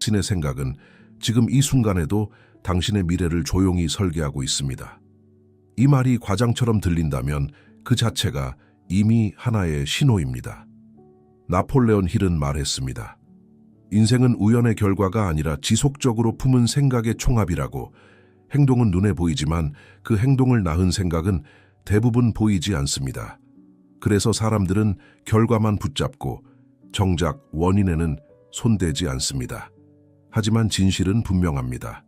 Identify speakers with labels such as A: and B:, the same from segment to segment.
A: 당신의 생각은 지금 이 순간에도 당신의 미래를 조용히 설계하고 있습니다. 이 말이 과장처럼 들린다면 그 자체가 이미 하나의 신호입니다. 나폴레온 힐은 말했습니다. 인생은 우연의 결과가 아니라 지속적으로 품은 생각의 총합이라고. 행동은 눈에 보이지만 그 행동을 낳은 생각은 대부분 보이지 않습니다. 그래서 사람들은 결과만 붙잡고 정작 원인에는 손대지 않습니다. 하지만 진실은 분명합니다.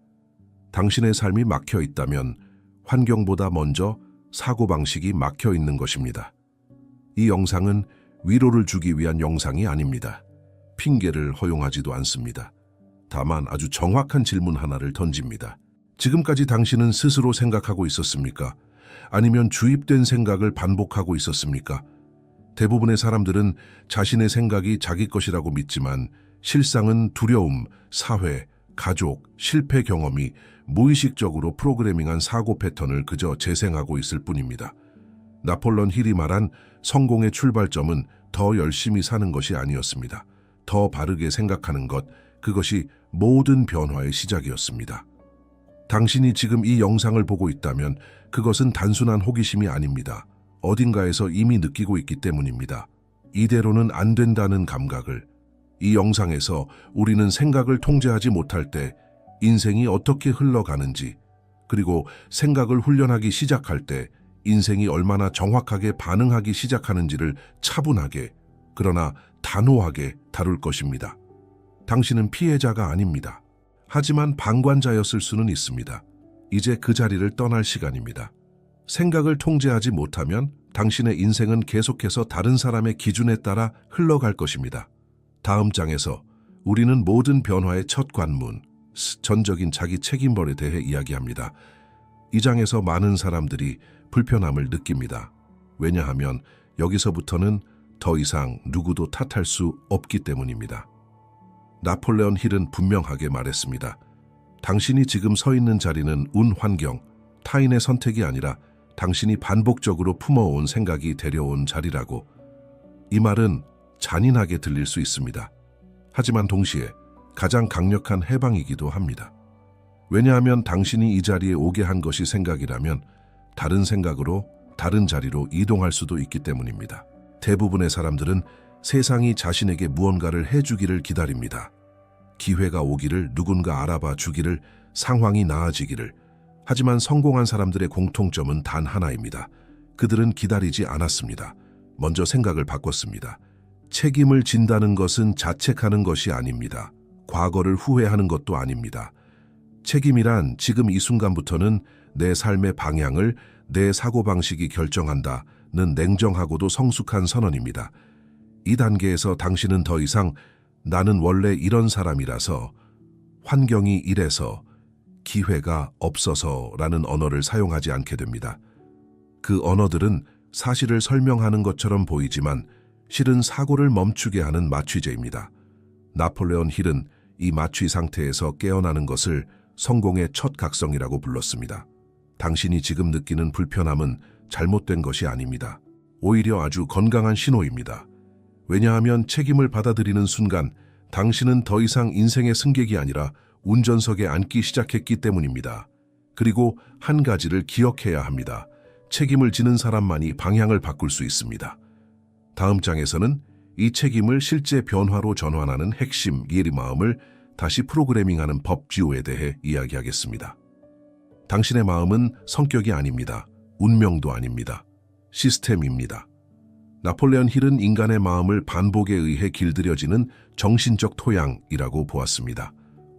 A: 당신의 삶이 막혀 있다면 환경보다 먼저 사고방식이 막혀 있는 것입니다. 이 영상은 위로를 주기 위한 영상이 아닙니다. 핑계를 허용하지도 않습니다. 다만 아주 정확한 질문 하나를 던집니다. 지금까지 당신은 스스로 생각하고 있었습니까? 아니면 주입된 생각을 반복하고 있었습니까? 대부분의 사람들은 자신의 생각이 자기 것이라고 믿지만 실상은 두려움, 사회, 가족, 실패 경험이 무의식적으로 프로그래밍한 사고 패턴을 그저 재생하고 있을 뿐입니다. 나폴레온 힐이 말한 성공의 출발점은 더 열심히 사는 것이 아니었습니다. 더 바르게 생각하는 것, 그것이 모든 변화의 시작이었습니다. 당신이 지금 이 영상을 보고 있다면 그것은 단순한 호기심이 아닙니다. 어딘가에서 이미 느끼고 있기 때문입니다. 이대로는 안 된다는 감각을. 이 영상에서 우리는 생각을 통제하지 못할 때 인생이 어떻게 흘러가는지, 그리고 생각을 훈련하기 시작할 때 인생이 얼마나 정확하게 반응하기 시작하는지를 차분하게, 그러나 단호하게 다룰 것입니다. 당신은 피해자가 아닙니다. 하지만 방관자였을 수는 있습니다. 이제 그 자리를 떠날 시간입니다. 생각을 통제하지 못하면 당신의 인생은 계속해서 다른 사람의 기준에 따라 흘러갈 것입니다. 다음 장에서 우리는 모든 변화의 첫 관문, 전적인 자기 책임벌에 대해 이야기합니다. 이 장에서 많은 사람들이 불편함을 느낍니다. 왜냐하면 여기서부터는 더 이상 누구도 탓할 수 없기 때문입니다. 나폴레온 힐은 분명하게 말했습니다. 당신이 지금 서 있는 자리는 운 환경, 타인의 선택이 아니라 당신이 반복적으로 품어온 생각이 데려온 자리라고. 이 말은 잔인하게 들릴 수 있습니다. 하지만 동시에 가장 강력한 해방이기도 합니다. 왜냐하면 당신이 이 자리에 오게 한 것이 생각이라면 다른 생각으로 다른 자리로 이동할 수도 있기 때문입니다. 대부분의 사람들은 세상이 자신에게 무언가를 해주기를 기다립니다. 기회가 오기를, 누군가 알아봐 주기를, 상황이 나아지기를. 하지만 성공한 사람들의 공통점은 단 하나입니다. 그들은 기다리지 않았습니다. 먼저 생각을 바꿨습니다. 책임을 진다는 것은 자책하는 것이 아닙니다. 과거를 후회하는 것도 아닙니다. 책임이란 지금 이 순간부터는 내 삶의 방향을 내 사고방식이 결정한다는 냉정하고도 성숙한 선언입니다. 이 단계에서 당신은 더 이상 나는 원래 이런 사람이라서, 환경이 이래서, 기회가 없어서라는 언어를 사용하지 않게 됩니다. 그 언어들은 사실을 설명하는 것처럼 보이지만 실은 사고를 멈추게 하는 마취제입니다. 나폴레온 힐은 이 마취 상태에서 깨어나는 것을 성공의 첫 각성이라고 불렀습니다. 당신이 지금 느끼는 불편함은 잘못된 것이 아닙니다. 오히려 아주 건강한 신호입니다. 왜냐하면 책임을 받아들이는 순간 당신은 더 이상 인생의 승객이 아니라 운전석에 앉기 시작했기 때문입니다. 그리고 한 가지를 기억해야 합니다. 책임을 지는 사람만이 방향을 바꿀 수 있습니다. 다음 장에서는 이 책임을 실제 변화로 전환하는 핵심 예리마음을 다시 프로그래밍하는 법지호에 대해 이야기하겠습니다. 당신의 마음은 성격이 아닙니다. 운명도 아닙니다. 시스템입니다. 나폴레온 힐은 인간의 마음을 반복에 의해 길들여지는 정신적 토양이라고 보았습니다.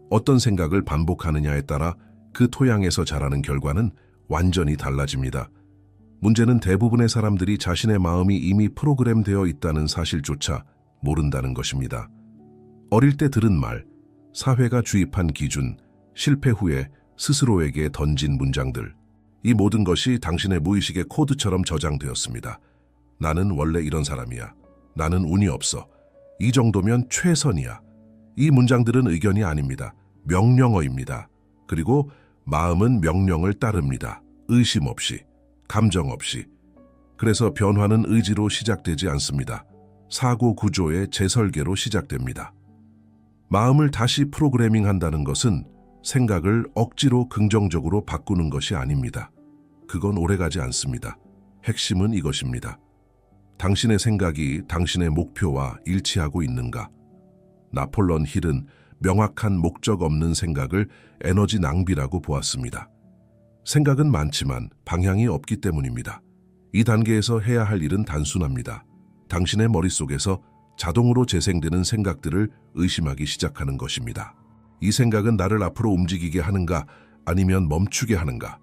A: 어떤 생각을 반복하느냐에 따라 그 토양에서 자라는 결과는 완전히 달라집니다. 문제는 대부분의 사람들이 자신의 마음이 이미 프로그램되어 있다는 사실조차 모른다는 것입니다. 어릴 때 들은 말, 사회가 주입한 기준, 실패 후에 스스로에게 던진 문장들, 이 모든 것이 당신의 무의식의 코드처럼 저장되었습니다. 나는 원래 이런 사람이야. 나는 운이 없어. 이 정도면 최선이야. 이 문장들은 의견이 아닙니다. 명령어입니다. 그리고 마음은 명령을 따릅니다. 의심 없이, 감정 없이. 그래서 변화는 의지로 시작되지 않습니다. 사고 구조의 재설계로 시작됩니다. 마음을 다시 프로그래밍한다는 것은 생각을 억지로 긍정적으로 바꾸는 것이 아닙니다. 그건 오래가지 않습니다. 핵심은 이것입니다. 당신의 생각이 당신의 목표와 일치하고 있는가? 나폴레옹 힐은 명확한 목적 없는 생각을 에너지 낭비라고 보았습니다. 생각은 많지만 방향이 없기 때문입니다. 이 단계에서 해야 할 일은 단순합니다. 당신의 머릿속에서 자동으로 재생되는 생각들을 의심하기 시작하는 것입니다. 이 생각은 나를 앞으로 움직이게 하는가 아니면 멈추게 하는가?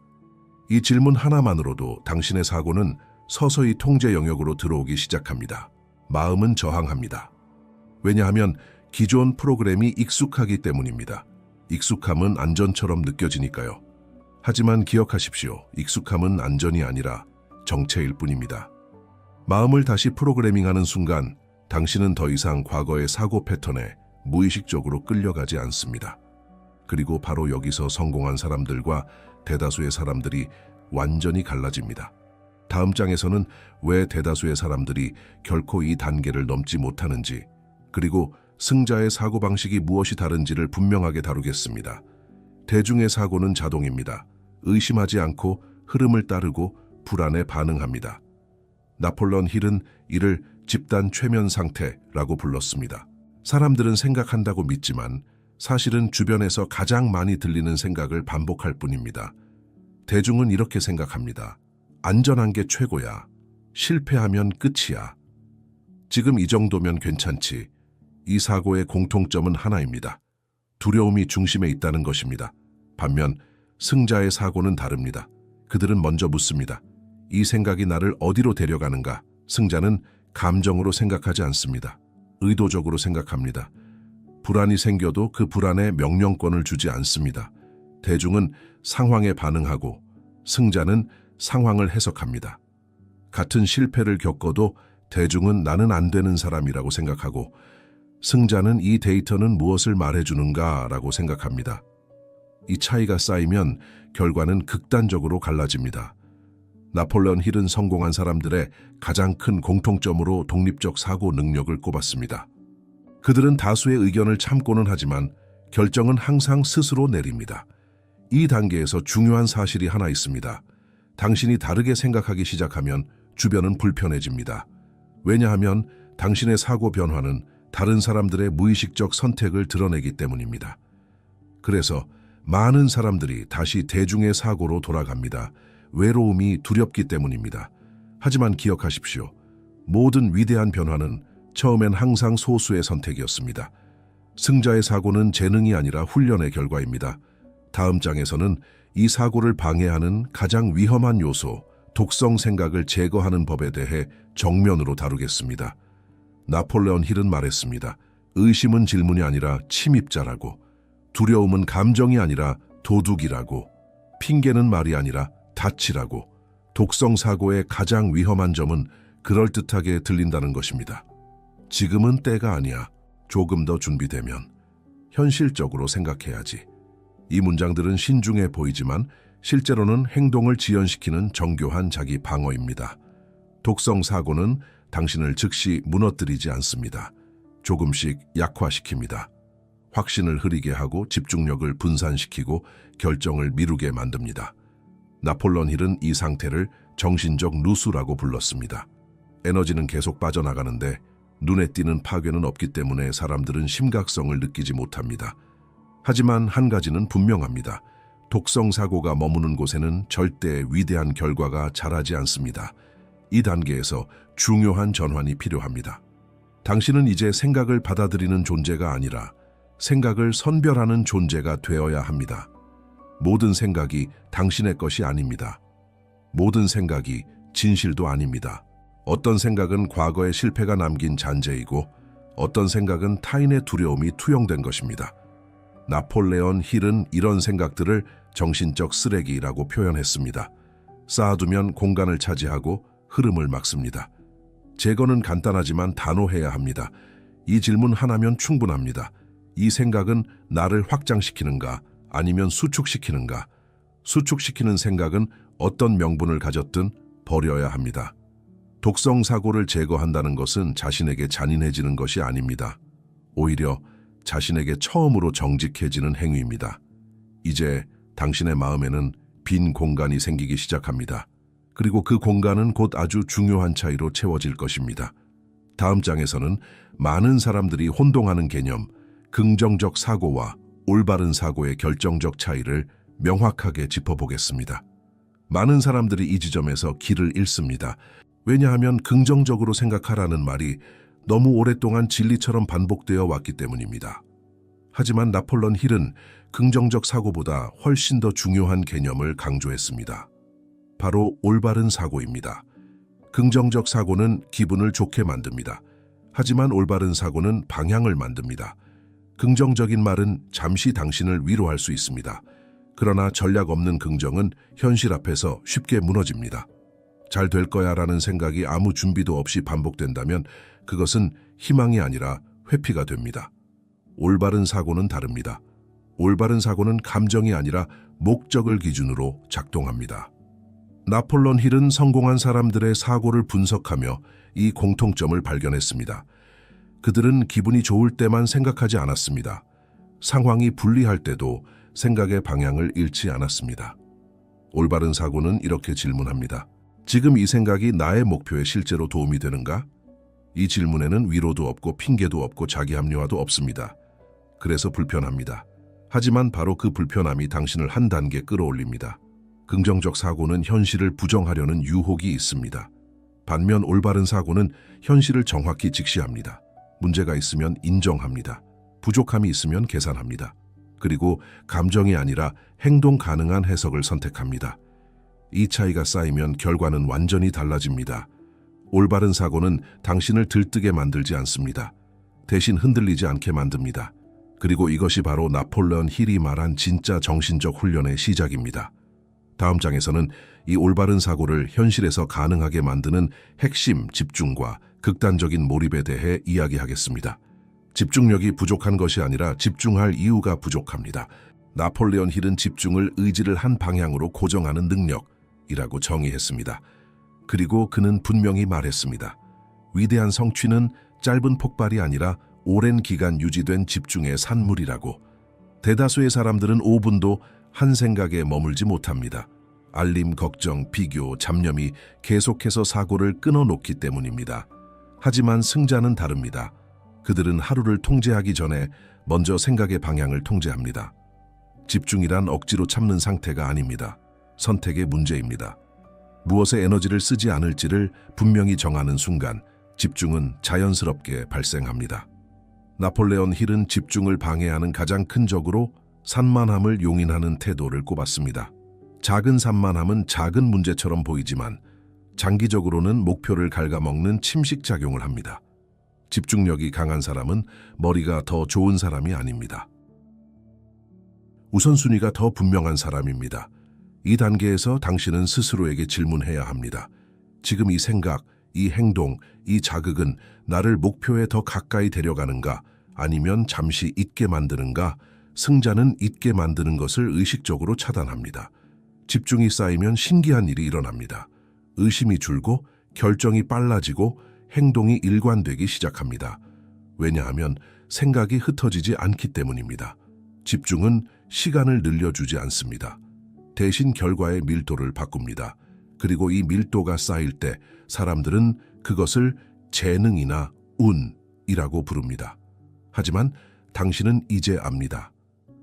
A: 이 질문 하나만으로도 당신의 사고는 서서히 통제 영역으로 들어오기 시작합니다. 마음은 저항합니다. 왜냐하면 기존 프로그램이 익숙하기 때문입니다. 익숙함은 안전처럼 느껴지니까요. 하지만 기억하십시오. 익숙함은 안전이 아니라 정체일 뿐입니다. 마음을 다시 프로그래밍하는 순간 당신은 더 이상 과거의 사고 패턴에 무의식적으로 끌려가지 않습니다. 그리고 바로 여기서 성공한 사람들과 대다수의 사람들이 완전히 갈라집니다. 다음 장에서는 왜 대다수의 사람들이 결코 이 단계를 넘지 못하는지, 그리고 승자의 사고방식이 무엇이 다른지를 분명하게 다루겠습니다. 대중의 사고는 자동입니다. 의심하지 않고 흐름을 따르고 불안에 반응합니다. 나폴레옹 힐은 이를 집단 최면 상태라고 불렀습니다. 사람들은 생각한다고 믿지만 사실은 주변에서 가장 많이 들리는 생각을 반복할 뿐입니다. 대중은 이렇게 생각합니다. 안전한 게 최고야. 실패하면 끝이야. 지금 이 정도면 괜찮지. 이 사고의 공통점은 하나입니다. 두려움이 중심에 있다는 것입니다. 반면 승자의 사고는 다릅니다. 그들은 먼저 묻습니다. 이 생각이 나를 어디로 데려가는가? 승자는 감정으로 생각하지 않습니다. 의도적으로 생각합니다. 불안이 생겨도 그 불안에 명령권을 주지 않습니다. 대중은 상황에 반응하고 승자는 상황을 해석합니다. 같은 실패를 겪어도 대중은 나는 안 되는 사람이라고 생각하고 승자는 이 데이터는 무엇을 말해주는가라고 생각합니다. 이 차이가 쌓이면 결과는 극단적으로 갈라집니다. 나폴레옹 힐은 성공한 사람들의 가장 큰 공통점으로 독립적 사고 능력을 꼽았습니다. 그들은 다수의 의견을 참고는 하지만 결정은 항상 스스로 내립니다. 이 단계에서 중요한 사실이 하나 있습니다. 당신이 다르게 생각하기 시작하면 주변은 불편해집니다. 왜냐하면 당신의 사고 변화는 다른 사람들의 무의식적 선택을 드러내기 때문입니다. 그래서 많은 사람들이 다시 대중의 사고로 돌아갑니다. 외로움이 두렵기 때문입니다. 하지만 기억하십시오. 모든 위대한 변화는 처음엔 항상 소수의 선택이었습니다. 승자의 사고는 재능이 아니라 훈련의 결과입니다. 다음 장에서는 이 사고를 방해하는 가장 위험한 요소, 독성 생각을 제거하는 법에 대해 정면으로 다루겠습니다. 나폴레옹 힐은 말했습니다. 의심은 질문이 아니라 침입자라고, 두려움은 감정이 아니라 도둑이라고, 핑계는 말이 아니라 닻이라고. 독성 사고의 가장 위험한 점은 그럴듯하게 들린다는 것입니다. 지금은 때가 아니야. 조금 더 준비되면. 현실적으로 생각해야지. 이 문장들은 신중해 보이지만 실제로는 행동을 지연시키는 정교한 자기 방어입니다. 독성 사고는 당신을 즉시 무너뜨리지 않습니다. 조금씩 약화시킵니다. 확신을 흐리게 하고 집중력을 분산시키고 결정을 미루게 만듭니다. 나폴레옹 힐은 이 상태를 정신적 누수라고 불렀습니다. 에너지는 계속 빠져나가는데 눈에 띄는 파괴는 없기 때문에 사람들은 심각성을 느끼지 못합니다. 하지만 한 가지는 분명합니다. 독성 사고가 머무는 곳에는 절대 위대한 결과가 자라지 않습니다. 이 단계에서 중요한 전환이 필요합니다. 당신은 이제 생각을 받아들이는 존재가 아니라 생각을 선별하는 존재가 되어야 합니다. 모든 생각이 당신의 것이 아닙니다. 모든 생각이 진실도 아닙니다. 어떤 생각은 과거의 실패가 남긴 잔재이고 어떤 생각은 타인의 두려움이 투영된 것입니다. 나폴레옹 힐은 이런 생각들을 정신적 쓰레기라고 표현했습니다. 쌓아두면 공간을 차지하고 흐름을 막습니다. 제거는 간단하지만 단호해야 합니다. 이 질문 하나면 충분합니다. 이 생각은 나를 확장시키는가 아니면 수축시키는가? 수축시키는 생각은 어떤 명분을 가졌든 버려야 합니다. 독성 사고를 제거한다는 것은 자신에게 잔인해지는 것이 아닙니다. 오히려 자신에게 처음으로 정직해지는 행위입니다. 이제 당신의 마음에는 빈 공간이 생기기 시작합니다. 그리고 그 공간은 곧 아주 중요한 차이로 채워질 것입니다. 다음 장에서는 많은 사람들이 혼동하는 개념, 긍정적 사고와 올바른 사고의 결정적 차이를 명확하게 짚어보겠습니다. 많은 사람들이 이 지점에서 길을 잃습니다. 왜냐하면 긍정적으로 생각하라는 말이 너무 오랫동안 진리처럼 반복되어 왔기 때문입니다. 하지만 나폴레옹 힐은 긍정적 사고보다 훨씬 더 중요한 개념을 강조했습니다. 바로 올바른 사고입니다. 긍정적 사고는 기분을 좋게 만듭니다. 하지만 올바른 사고는 방향을 만듭니다. 긍정적인 말은 잠시 당신을 위로할 수 있습니다. 그러나 전략 없는 긍정은 현실 앞에서 쉽게 무너집니다. 잘 될 거야 라는 생각이 아무 준비도 없이 반복된다면 그것은 희망이 아니라 회피가 됩니다. 올바른 사고는 다릅니다. 올바른 사고는 감정이 아니라 목적을 기준으로 작동합니다. 나폴레옹 힐은 성공한 사람들의 사고를 분석하며 이 공통점을 발견했습니다. 그들은 기분이 좋을 때만 생각하지 않았습니다. 상황이 불리할 때도 생각의 방향을 잃지 않았습니다. 올바른 사고는 이렇게 질문합니다. 지금 이 생각이 나의 목표에 실제로 도움이 되는가? 이 질문에는 위로도 없고 핑계도 없고 자기 합리화도 없습니다. 그래서 불편합니다. 하지만 바로 그 불편함이 당신을 한 단계 끌어올립니다. 긍정적 사고는 현실을 부정하려는 유혹이 있습니다. 반면 올바른 사고는 현실을 정확히 직시합니다. 문제가 있으면 인정합니다. 부족함이 있으면 계산합니다. 그리고 감정이 아니라 행동 가능한 해석을 선택합니다. 이 차이가 쌓이면 결과는 완전히 달라집니다. 올바른 사고는 당신을 들뜨게 만들지 않습니다. 대신 흔들리지 않게 만듭니다. 그리고 이것이 바로 나폴레옹 힐이 말한 진짜 정신적 훈련의 시작입니다. 다음 장에서는 이 올바른 사고를 현실에서 가능하게 만드는 핵심 집중과 극단적인 몰입에 대해 이야기하겠습니다. 집중력이 부족한 것이 아니라 집중할 이유가 부족합니다. 나폴레옹 힐은 집중을 의지를 한 방향으로 고정하는 능력이라고 정의했습니다. 그리고 그는 분명히 말했습니다. 위대한 성취는 짧은 폭발이 아니라 오랜 기간 유지된 집중의 산물이라고. 대다수의 사람들은 5분도 한 생각에 머물지 못합니다. 알림, 걱정, 비교, 잡념이 계속해서 사고를 끊어놓기 때문입니다. 하지만 승자는 다릅니다. 그들은 하루를 통제하기 전에 먼저 생각의 방향을 통제합니다. 집중이란 억지로 참는 상태가 아닙니다. 선택의 문제입니다. 무엇에 에너지를 쓰지 않을지를 분명히 정하는 순간 집중은 자연스럽게 발생합니다. 나폴레옹 힐은 집중을 방해하는 가장 큰 적으로 산만함을 용인하는 태도를 꼽았습니다. 작은 산만함은 작은 문제처럼 보이지만 장기적으로는 목표를 갉아먹는 침식작용을 합니다. 집중력이 강한 사람은 머리가 더 좋은 사람이 아닙니다. 우선순위가 더 분명한 사람입니다. 이 단계에서 당신은 스스로에게 질문해야 합니다. 지금 이 생각, 이 행동, 이 자극은 나를 목표에 더 가까이 데려가는가? 아니면 잠시 잊게 만드는가? 승자는 잊게 만드는 것을 의식적으로 차단합니다. 집중이 쌓이면 신기한 일이 일어납니다. 의심이 줄고 결정이 빨라지고 행동이 일관되기 시작합니다. 왜냐하면 생각이 흩어지지 않기 때문입니다. 집중은 시간을 늘려주지 않습니다. 대신 결과의 밀도를 바꿉니다. 그리고 이 밀도가 쌓일 때 사람들은 그것을 재능이나 운이라고 부릅니다. 하지만 당신은 이제 압니다.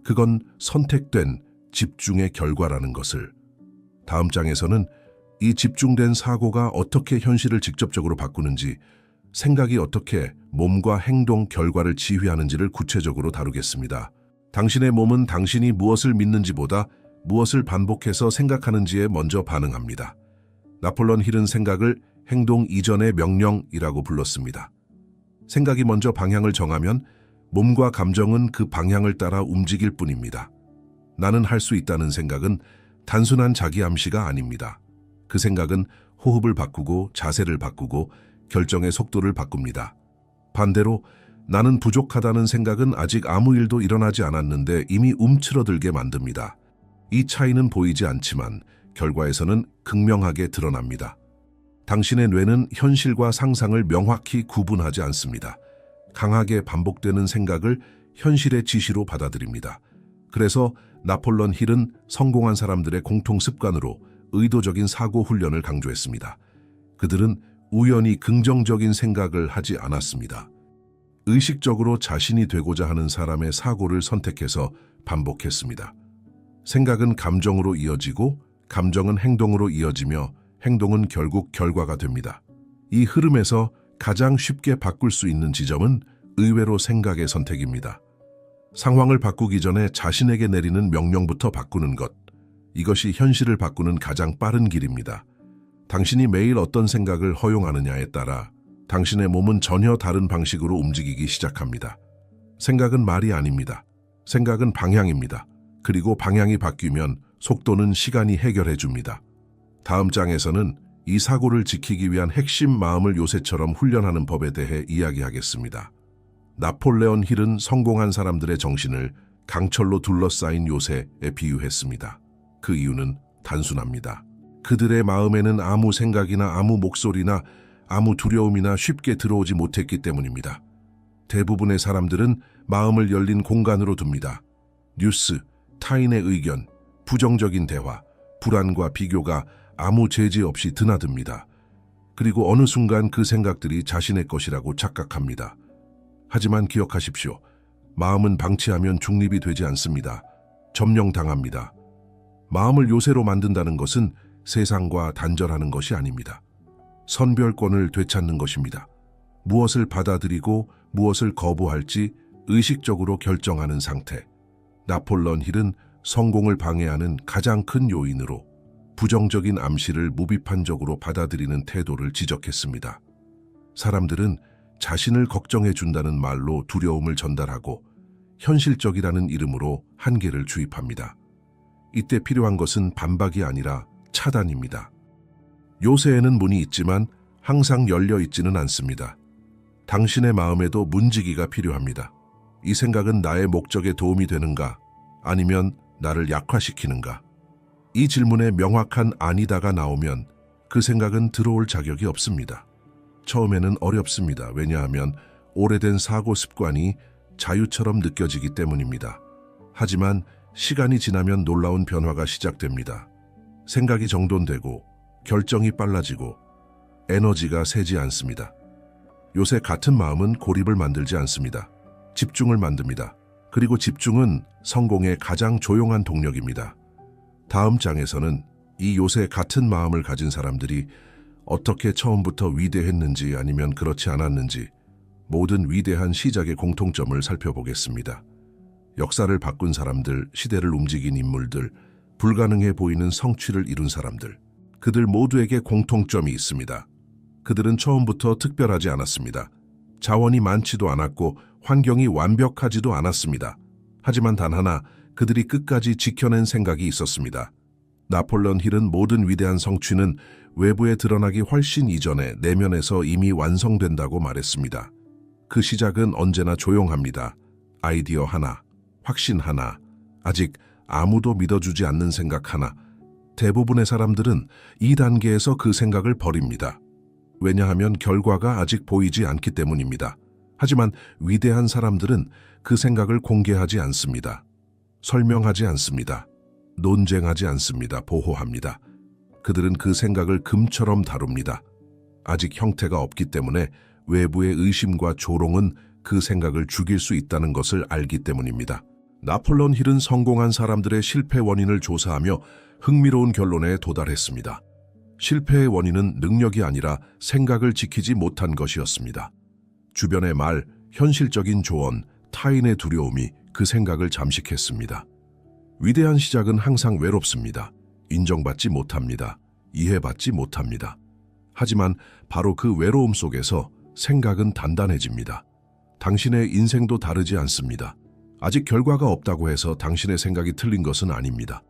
A: 그건 선택된 집중의 결과라는 것을. 다음 장에서는 이 집중된 사고가 어떻게 현실을 직접적으로 바꾸는지, 생각이 어떻게 몸과 행동 결과를 지휘하는지를 구체적으로 다루겠습니다. 당신의 몸은 당신이 무엇을 믿는지보다 무엇을 반복해서 생각하는지에 먼저 반응합니다. 나폴레옹 힐은 생각을 행동 이전의 명령이라고 불렀습니다. 생각이 먼저 방향을 정하면 몸과 감정은 그 방향을 따라 움직일 뿐입니다. 나는 할 수 있다는 생각은 단순한 자기 암시가 아닙니다. 그 생각은 호흡을 바꾸고 자세를 바꾸고 결정의 속도를 바꿉니다. 반대로 나는 부족하다는 생각은 아직 아무 일도 일어나지 않았는데 이미 움츠러들게 만듭니다. 이 차이는 보이지 않지만 결과에서는 극명하게 드러납니다. 당신의 뇌는 현실과 상상을 명확히 구분하지 않습니다. 강하게 반복되는 생각을 현실의 지시로 받아들입니다. 그래서 나폴레온 힐은 성공한 사람들의 공통 습관으로 의도적인 사고 훈련을 강조했습니다. 그들은 우연히 긍정적인 생각을 하지 않았습니다. 의식적으로 자신이 되고자 하는 사람의 사고를 선택해서 반복했습니다. 생각은 감정으로 이어지고 감정은 행동으로 이어지며 행동은 결국 결과가 됩니다. 이 흐름에서 가장 쉽게 바꿀 수 있는 지점은 의외로 생각의 선택입니다. 상황을 바꾸기 전에 자신에게 내리는 명령부터 바꾸는 것. 이것이 현실을 바꾸는 가장 빠른 길입니다. 당신이 매일 어떤 생각을 허용하느냐에 따라 당신의 몸은 전혀 다른 방식으로 움직이기 시작합니다. 생각은 말이 아닙니다. 생각은 방향입니다. 그리고 방향이 바뀌면 속도는 시간이 해결해 줍니다. 다음 장에서는 이 사고를 지키기 위한 핵심 마음을 요새처럼 훈련하는 법에 대해 이야기하겠습니다. 나폴레온 힐은 성공한 사람들의 정신을 강철로 둘러싸인 요새에 비유했습니다. 그 이유는 단순합니다. 그들의 마음에는 아무 생각이나 아무 목소리나 아무 두려움이나 쉽게 들어오지 못했기 때문입니다. 대부분의 사람들은 마음을 열린 공간으로 둡니다. 뉴스, 타인의 의견, 부정적인 대화, 불안과 비교가 아무 제재 없이 드나듭니다. 그리고 어느 순간 그 생각들이 자신의 것이라고 착각합니다. 하지만 기억하십시오. 마음은 방치하면 중립이 되지 않습니다. 점령당합니다. 마음을 요새로 만든다는 것은 세상과 단절하는 것이 아닙니다. 선별권을 되찾는 것입니다. 무엇을 받아들이고 무엇을 거부할지 의식적으로 결정하는 상태. 나폴레온 힐은 성공을 방해하는 가장 큰 요인으로 부정적인 암시를 무비판적으로 받아들이는 태도를 지적했습니다. 사람들은 자신을 걱정해 준다는 말로 두려움을 전달하고 현실적이라는 이름으로 한계를 주입합니다. 이때 필요한 것은 반박이 아니라 차단입니다. 요새에는 문이 있지만 항상 열려 있지는 않습니다. 당신의 마음에도 문지기가 필요합니다. 이 생각은 나의 목적에 도움이 되는가? 아니면 나를 약화시키는가? 이 질문에 명확한 아니다가 나오면 그 생각은 들어올 자격이 없습니다. 처음에는 어렵습니다. 왜냐하면 오래된 사고 습관이 자유처럼 느껴지기 때문입니다. 하지만 시간이 지나면 놀라운 변화가 시작됩니다. 생각이 정돈되고 결정이 빨라지고 에너지가 새지 않습니다. 요새 같은 마음은 고립을 만들지 않습니다. 집중을 만듭니다. 그리고 집중은 성공의 가장 조용한 동력입니다. 다음 장에서는 이 요새 같은 마음을 가진 사람들이 어떻게 처음부터 위대했는지 아니면 그렇지 않았는지 모든 위대한 시작의 공통점을 살펴보겠습니다. 역사를 바꾼 사람들, 시대를 움직인 인물들, 불가능해 보이는 성취를 이룬 사람들. 그들 모두에게 공통점이 있습니다. 그들은 처음부터 특별하지 않았습니다. 자원이 많지도 않았고 환경이 완벽하지도 않았습니다. 하지만 단 하나, 그들이 끝까지 지켜낸 생각이 있었습니다. 나폴레온 힐은 모든 위대한 성취는 외부에 드러나기 훨씬 이전에 내면에서 이미 완성된다고 말했습니다. 그 시작은 언제나 조용합니다. 아이디어 하나, 확신 하나, 아직 아무도 믿어주지 않는 생각 하나. 대부분의 사람들은 이 단계에서 그 생각을 버립니다. 왜냐하면 결과가 아직 보이지 않기 때문입니다. 하지만 위대한 사람들은 그 생각을 공개하지 않습니다. 설명하지 않습니다. 논쟁하지 않습니다. 보호합니다. 그들은 그 생각을 금처럼 다룹니다. 아직 형태가 없기 때문에 외부의 의심과 조롱은 그 생각을 죽일 수 있다는 것을 알기 때문입니다. 나폴레온 힐은 성공한 사람들의 실패 원인을 조사하며 흥미로운 결론에 도달했습니다. 실패의 원인은 능력이 아니라 생각을 지키지 못한 것이었습니다. 주변의 말, 현실적인 조언, 타인의 두려움이 그 생각을 잠식했습니다. 위대한 시작은 항상 외롭습니다. 인정받지 못합니다. 이해받지 못합니다. 하지만 바로 그 외로움 속에서 생각은 단단해집니다. 당신의 인생도 다르지 않습니다. 아직 결과가 없다고 해서 당신의 생각이 틀린 것은 아닙니다.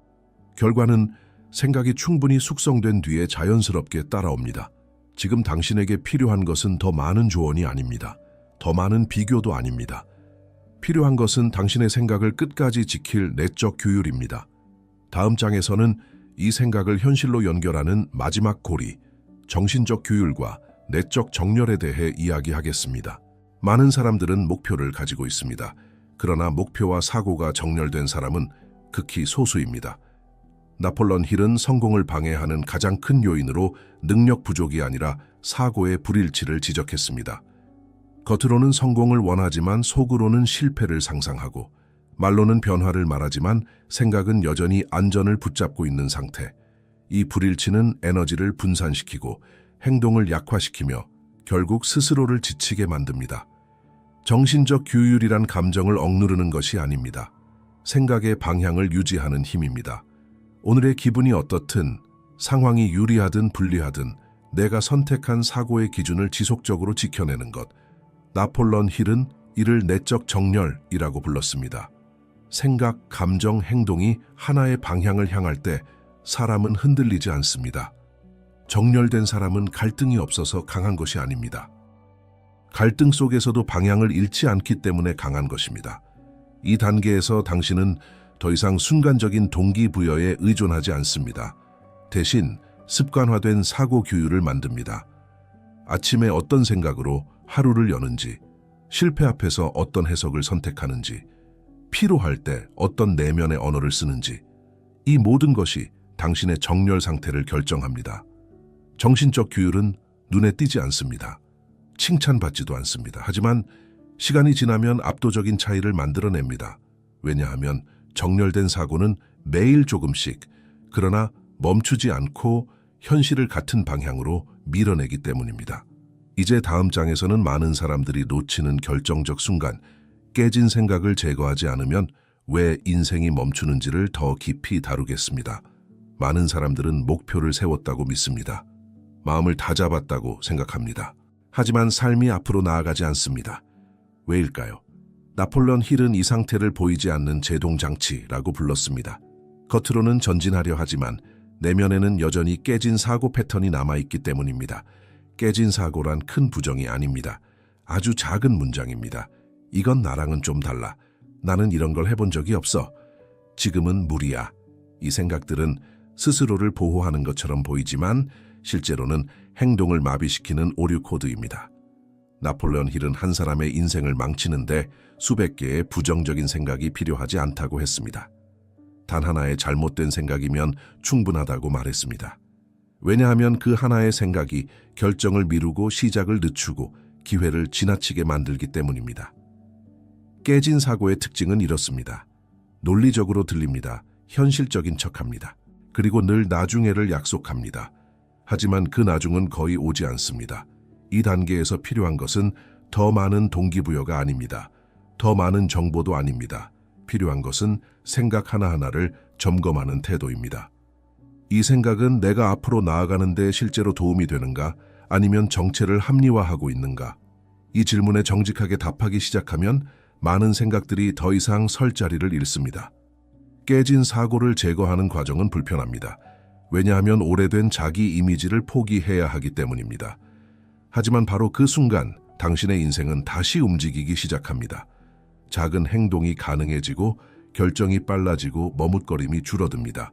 A: 결과는 생각이 충분히 숙성된 뒤에 자연스럽게 따라옵니다. 지금 당신에게 필요한 것은 더 많은 조언이 아닙니다. 더 많은 비교도 아닙니다. 필요한 것은 당신의 생각을 끝까지 지킬 내적 규율입니다. 다음 장에서는 이 생각을 현실로 연결하는 마지막 고리, 정신적 규율과 내적 정렬에 대해 이야기하겠습니다. 많은 사람들은 목표를 가지고 있습니다. 그러나 목표와 사고가 정렬된 사람은 극히 소수입니다. 나폴레옹 힐은 성공을 방해하는 가장 큰 요인으로 능력 부족이 아니라 사고의 불일치를 지적했습니다. 겉으로는 성공을 원하지만 속으로는 실패를 상상하고, 말로는 변화를 말하지만 생각은 여전히 안전을 붙잡고 있는 상태. 이 불일치는 에너지를 분산시키고 행동을 약화시키며 결국 스스로를 지치게 만듭니다. 정신적 규율이란 감정을 억누르는 것이 아닙니다. 생각의 방향을 유지하는 힘입니다. 오늘의 기분이 어떻든, 상황이 유리하든 불리하든 내가 선택한 사고의 기준을 지속적으로 지켜내는 것. 나폴레옹 힐은 이를 내적 정렬이라고 불렀습니다. 생각, 감정, 행동이 하나의 방향을 향할 때 사람은 흔들리지 않습니다. 정렬된 사람은 갈등이 없어서 강한 것이 아닙니다. 갈등 속에서도 방향을 잃지 않기 때문에 강한 것입니다. 이 단계에서 당신은 더 이상 순간적인 동기부여에 의존하지 않습니다. 대신 습관화된 사고 규율을 만듭니다. 아침에 어떤 생각으로 하루를 여는지, 실패 앞에서 어떤 해석을 선택하는지, 피로할 때 어떤 내면의 언어를 쓰는지, 이 모든 것이 당신의 정렬 상태를 결정합니다. 정신적 규율은 눈에 띄지 않습니다. 칭찬받지도 않습니다. 하지만 시간이 지나면 압도적인 차이를 만들어냅니다. 왜냐하면 정렬된 사고는 매일 조금씩, 그러나 멈추지 않고 현실을 같은 방향으로 밀어내기 때문입니다. 이제 다음 장에서는 많은 사람들이 놓치는 결정적 순간, 깨진 생각을 제거하지 않으면 왜 인생이 멈추는지를 더 깊이 다루겠습니다. 많은 사람들은 목표를 세웠다고 믿습니다. 마음을 다잡았다고 생각합니다. 하지만 삶이 앞으로 나아가지 않습니다. 왜일까요? 나폴레옹 힐은 이 상태를 보이지 않는 제동장치라고 불렀습니다. 겉으로는 전진하려 하지만 내면에는 여전히 깨진 사고 패턴이 남아있기 때문입니다. 깨진 사고란 큰 부정이 아닙니다. 아주 작은 문장입니다. 이건 나랑은 좀 달라. 나는 이런 걸 해본 적이 없어. 지금은 무리야. 이 생각들은 스스로를 보호하는 것처럼 보이지만 실제로는 행동을 마비시키는 오류 코드입니다. 나폴레옹 힐은 한 사람의 인생을 망치는데 수백 개의 부정적인 생각이 필요하지 않다고 했습니다. 단 하나의 잘못된 생각이면 충분하다고 말했습니다. 왜냐하면 그 하나의 생각이 결정을 미루고 시작을 늦추고 기회를 지나치게 만들기 때문입니다. 깨진 사고의 특징은 이렇습니다. 논리적으로 들립니다. 현실적인 척합니다. 그리고 늘 나중에를 약속합니다. 하지만 그 나중은 거의 오지 않습니다. 이 단계에서 필요한 것은 더 많은 동기부여가 아닙니다. 더 많은 정보도 아닙니다. 필요한 것은 생각 하나하나를 점검하는 태도입니다. 이 생각은 내가 앞으로 나아가는 데 실제로 도움이 되는가? 아니면 정체를 합리화하고 있는가? 이 질문에 정직하게 답하기 시작하면 많은 생각들이 더 이상 설 자리를 잃습니다. 깨진 사고를 제거하는 과정은 불편합니다. 왜냐하면 오래된 자기 이미지를 포기해야 하기 때문입니다. 하지만 바로 그 순간 당신의 인생은 다시 움직이기 시작합니다. 작은 행동이 가능해지고 결정이 빨라지고 머뭇거림이 줄어듭니다.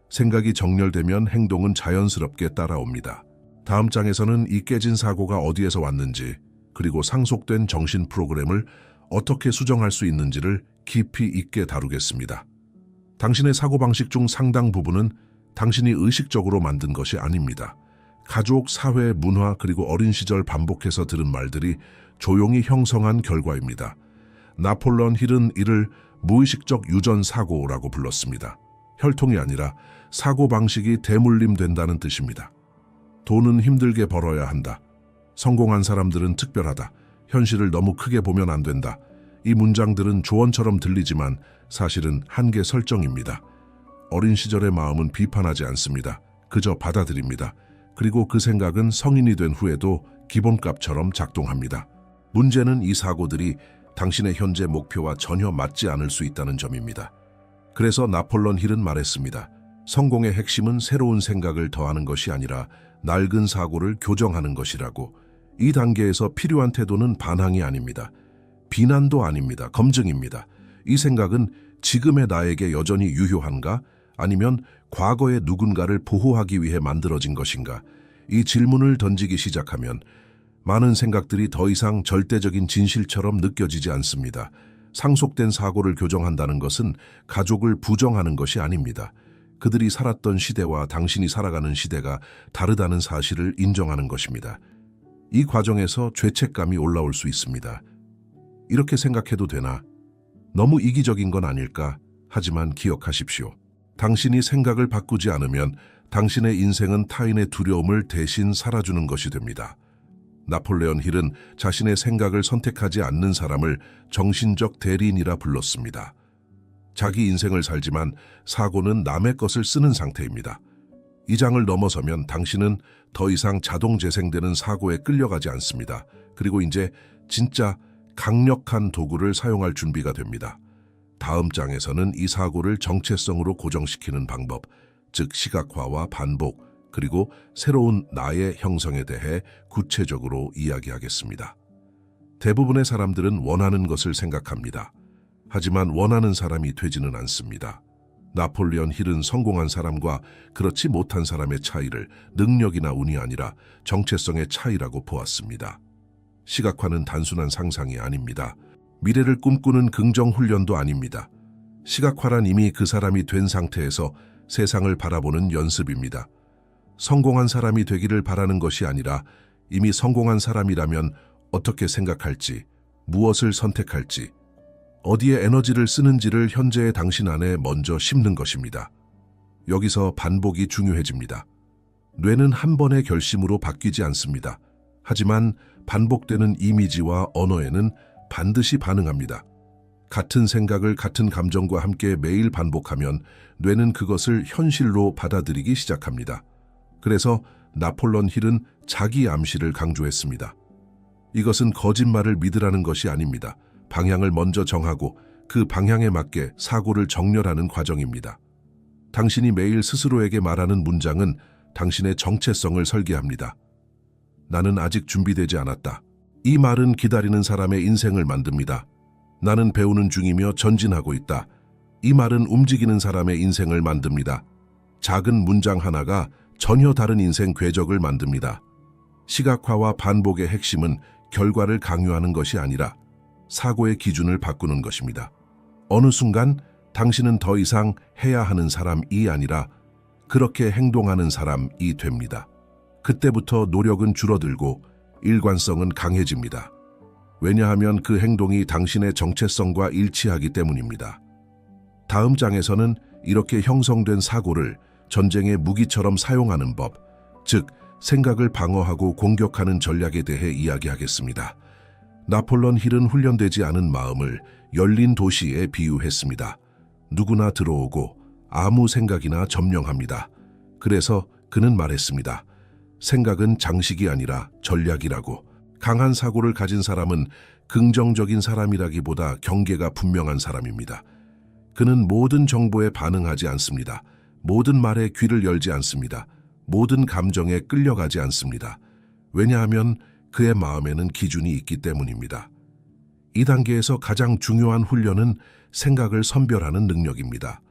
A: 생각이 정렬되면 행동은 자연스럽게 따라옵니다. 다음 장에서는 이 깨진 사고가 어디에서 왔는지, 그리고 상속된 정신 프로그램을 어떻게 수정할 수 있는지를 깊이 있게 다루겠습니다. 당신의 사고방식 중 상당 부분은 당신이 의식적으로 만든 것이 아닙니다. 가족, 사회, 문화, 그리고 어린 시절 반복해서 들은 말들이 조용히 형성한 결과입니다. 나폴레옹 힐은 이를 무의식적 유전 사고라고 불렀습니다. 혈통이 아니라 사고방식이 대물림된다는 뜻입니다. 돈은 힘들게 벌어야 한다. 성공한 사람들은 특별하다. 현실을 너무 크게 보면 안 된다. 이 문장들은 조언처럼 들리지만 사실은 한계 설정입니다. 어린 시절의 마음은 비판하지 않습니다. 그저 받아들입니다. 그리고 그 생각은 성인이 된 후에도 기본값처럼 작동합니다. 문제는 이 사고들이 당신의 현재 목표와 전혀 맞지 않을 수 있다는 점입니다. 그래서 나폴레옹 힐은 말했습니다. 성공의 핵심은 새로운 생각을 더하는 것이 아니라 낡은 사고를 교정하는 것이라고. 이 단계에서 필요한 태도는 반항이 아닙니다. 비난도 아닙니다. 검증입니다. 이 생각은 지금의 나에게 여전히 유효한가? 아니면 과거의 누군가를 보호하기 위해 만들어진 것인가? 이 질문을 던지기 시작하면 많은 생각들이 더 이상 절대적인 진실처럼 느껴지지 않습니다. 상속된 사고를 교정한다는 것은 가족을 부정하는 것이 아닙니다. 그들이 살았던 시대와 당신이 살아가는 시대가 다르다는 사실을 인정하는 것입니다. 이 과정에서 죄책감이 올라올 수 있습니다. 이렇게 생각해도 되나? 너무 이기적인 건 아닐까? 하지만 기억하십시오. 당신이 생각을 바꾸지 않으면 당신의 인생은 타인의 두려움을 대신 살아주는 것이 됩니다. 나폴레온 힐은 자신의 생각을 선택하지 않는 사람을 정신적 대리인이라 불렀습니다. 자기 인생을 살지만 사고는 남의 것을 쓰는 상태입니다. 이 장을 넘어서면 당신은 더 이상 자동 재생되는 사고에 끌려가지 않습니다. 그리고 이제 진짜 강력한 도구를 사용할 준비가 됩니다. 다음 장에서는 이 사고를 정체성으로 고정시키는 방법, 즉 시각화와 반복, 그리고 새로운 나의 형성에 대해 구체적으로 이야기하겠습니다. 대부분의 사람들은 원하는 것을 생각합니다. 하지만 원하는 사람이 되지는 않습니다. 나폴레온 힐은 성공한 사람과 그렇지 못한 사람의 차이를 능력이나 운이 아니라 정체성의 차이라고 보았습니다. 시각화는 단순한 상상이 아닙니다. 미래를 꿈꾸는 긍정 훈련도 아닙니다. 시각화란 이미 그 사람이 된 상태에서 세상을 바라보는 연습입니다. 성공한 사람이 되기를 바라는 것이 아니라 이미 성공한 사람이라면 어떻게 생각할지, 무엇을 선택할지, 어디에 에너지를 쓰는지를 현재의 당신 안에 먼저 심는 것입니다. 여기서 반복이 중요해집니다. 뇌는 한 번의 결심으로 바뀌지 않습니다. 하지만 반복되는 이미지와 언어에는 반드시 반응합니다. 같은 생각을 같은 감정과 함께 매일 반복하면 뇌는 그것을 현실로 받아들이기 시작합니다. 그래서 나폴레온 힐은 자기 암시를 강조했습니다. 이것은 거짓말을 믿으라는 것이 아닙니다. 방향을 먼저 정하고 그 방향에 맞게 사고를 정렬하는 과정입니다. 당신이 매일 스스로에게 말하는 문장은 당신의 정체성을 설계합니다. 나는 아직 준비되지 않았다. 이 말은 기다리는 사람의 인생을 만듭니다. 나는 배우는 중이며 전진하고 있다. 이 말은 움직이는 사람의 인생을 만듭니다. 작은 문장 하나가 전혀 다른 인생 궤적을 만듭니다. 시각화와 반복의 핵심은 결과를 강요하는 것이 아니라 사고의 기준을 바꾸는 것입니다. 어느 순간 당신은 더 이상 해야 하는 사람이 아니라 그렇게 행동하는 사람이 됩니다. 그때부터 노력은 줄어들고 일관성은 강해집니다. 왜냐하면 그 행동이 당신의 정체성과 일치하기 때문입니다. 다음 장에서는 이렇게 형성된 사고를 전쟁의 무기처럼 사용하는 법, 즉 생각을 방어하고 공격하는 전략에 대해 이야기하겠습니다. 나폴레온 힐은 훈련되지 않은 마음을 열린 도시에 비유했습니다. 누구나 들어오고 아무 생각이나 점령합니다. 그래서 그는 말했습니다. 생각은 장식이 아니라 전략이라고. 강한 사고를 가진 사람은 긍정적인 사람이라기보다 경계가 분명한 사람입니다. 그는 모든 정보에 반응하지 않습니다. 모든 말에 귀를 열지 않습니다. 모든 감정에 끌려가지 않습니다. 왜냐하면 그의 마음에는 기준이 있기 때문입니다. 이 단계에서 가장 중요한 훈련은 생각을 선별하는 능력입니다.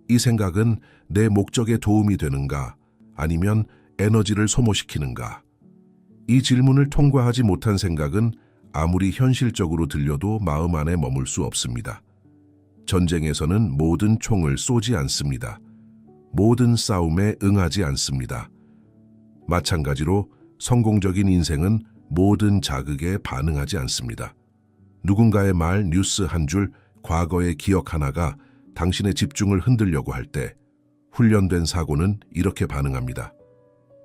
A: 이 생각은 내 목적에 도움이 되는가, 아니면 에너지를 소모시키는가? 이 질문을 통과하지 못한 생각은 아무리 현실적으로 들려도 마음 안에 머물 수 없습니다. 전쟁에서는 모든 총을 쏘지 않습니다. 모든 싸움에 응하지 않습니다. 마찬가지로 성공적인 인생은 모든 자극에 반응하지 않습니다. 누군가의 말, 뉴스 한 줄, 과거의 기억 하나가 당신의 집중을 흔들려고 할 때 훈련된 사고는 이렇게 반응합니다.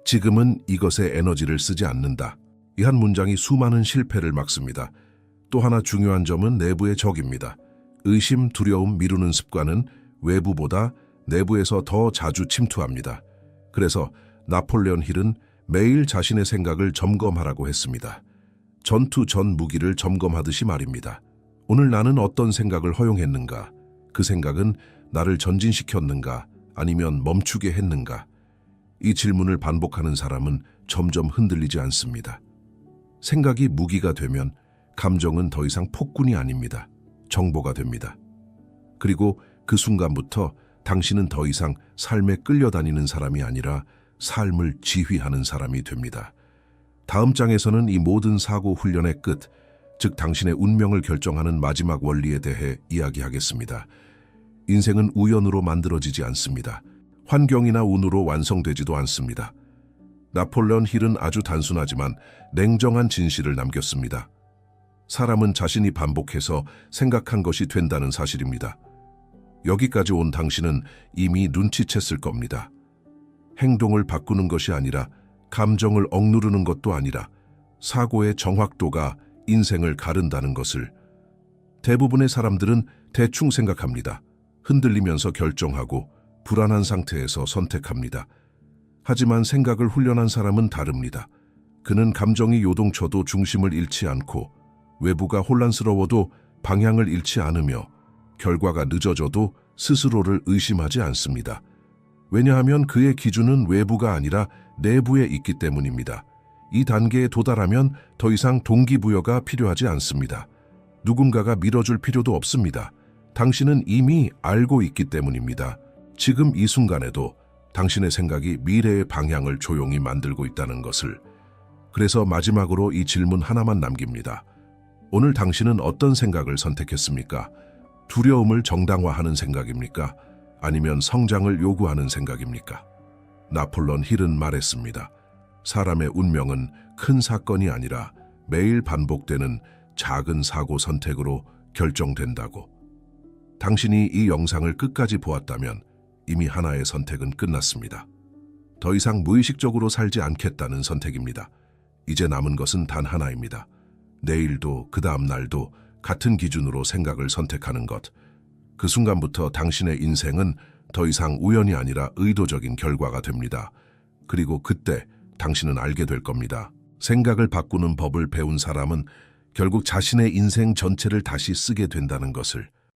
A: 지금은 이것에 에너지를 쓰지 않는다. 이 한 문장이 수많은 실패를 막습니다. 또 하나 중요한 점은 내부의 적입니다. 의심, 두려움, 미루는 습관은 외부보다 내부에서 더 자주 침투합니다. 그래서 나폴레온 힐은 매일 자신의 생각을 점검하라고 했습니다. 전투 전 무기를 점검하듯이 말입니다. 오늘 나는 어떤 생각을 허용했는가? 그 생각은 나를 전진시켰는가? 아니면 멈추게 했는가? 이 질문을 반복하는 사람은 점점 흔들리지 않습니다. 생각이 무기가 되면 감정은 더 이상 폭군이 아닙니다. 정보가 됩니다. 그리고 그 순간부터 당신은 더 이상 삶에 끌려다니는 사람이 아니라 삶을 지휘하는 사람이 됩니다. 다음 장에서는 이 모든 사고 훈련의 끝, 즉 당신의 운명을 결정하는 마지막 원리에 대해 이야기하겠습니다. 인생은 우연으로 만들어지지 않습니다. 환경이나 운으로 완성되지도 않습니다. 나폴레온 힐은 아주 단순하지만 냉정한 진실을 남겼습니다. 사람은 자신이 반복해서 생각한 것이 된다는 사실입니다. 여기까지 온 당신은 이미 눈치챘을 겁니다. 행동을 바꾸는 것이 아니라, 감정을 억누르는 것도 아니라 사고의 정확도가 인생을 가른다는 것을. 대부분의 사람들은 대충 생각합니다. 흔들리면서 결정하고 불안한 상태에서 선택합니다. 하지만 생각을 훈련한 사람은 다릅니다. 그는 감정이 요동쳐도 중심을 잃지 않고, 외부가 혼란스러워도 방향을 잃지 않으며, 결과가 늦어져도 스스로를 의심하지 않습니다. 왜냐하면 그의 기준은 외부가 아니라 내부에 있기 때문입니다. 이 단계에 도달하면 더 이상 동기부여가 필요하지 않습니다. 누군가가 밀어줄 필요도 없습니다. 당신은 이미 알고 있기 때문입니다. 지금 이 순간에도 당신의 생각이 미래의 방향을 조용히 만들고 있다는 것을. 그래서 마지막으로 이 질문 하나만 남깁니다. 오늘 당신은 어떤 생각을 선택했습니까? 두려움을 정당화하는 생각입니까? 아니면 성장을 요구하는 생각입니까? 나폴레온 힐은 말했습니다. 사람의 운명은 큰 사건이 아니라 매일 반복되는 작은 사고 선택으로 결정된다고. 당신이 이 영상을 끝까지 보았다면 이미 하나의 선택은 끝났습니다. 더 이상 무의식적으로 살지 않겠다는 선택입니다. 이제 남은 것은 단 하나입니다. 내일도 그 다음 날도 같은 기준으로 생각을 선택하는 것. 그 순간부터 당신의 인생은 더 이상 우연이 아니라 의도적인 결과가 됩니다. 그리고 그때 당신은 알게 될 겁니다. 생각을 바꾸는 법을 배운 사람은 결국 자신의 인생 전체를 다시 쓰게 된다는 것을.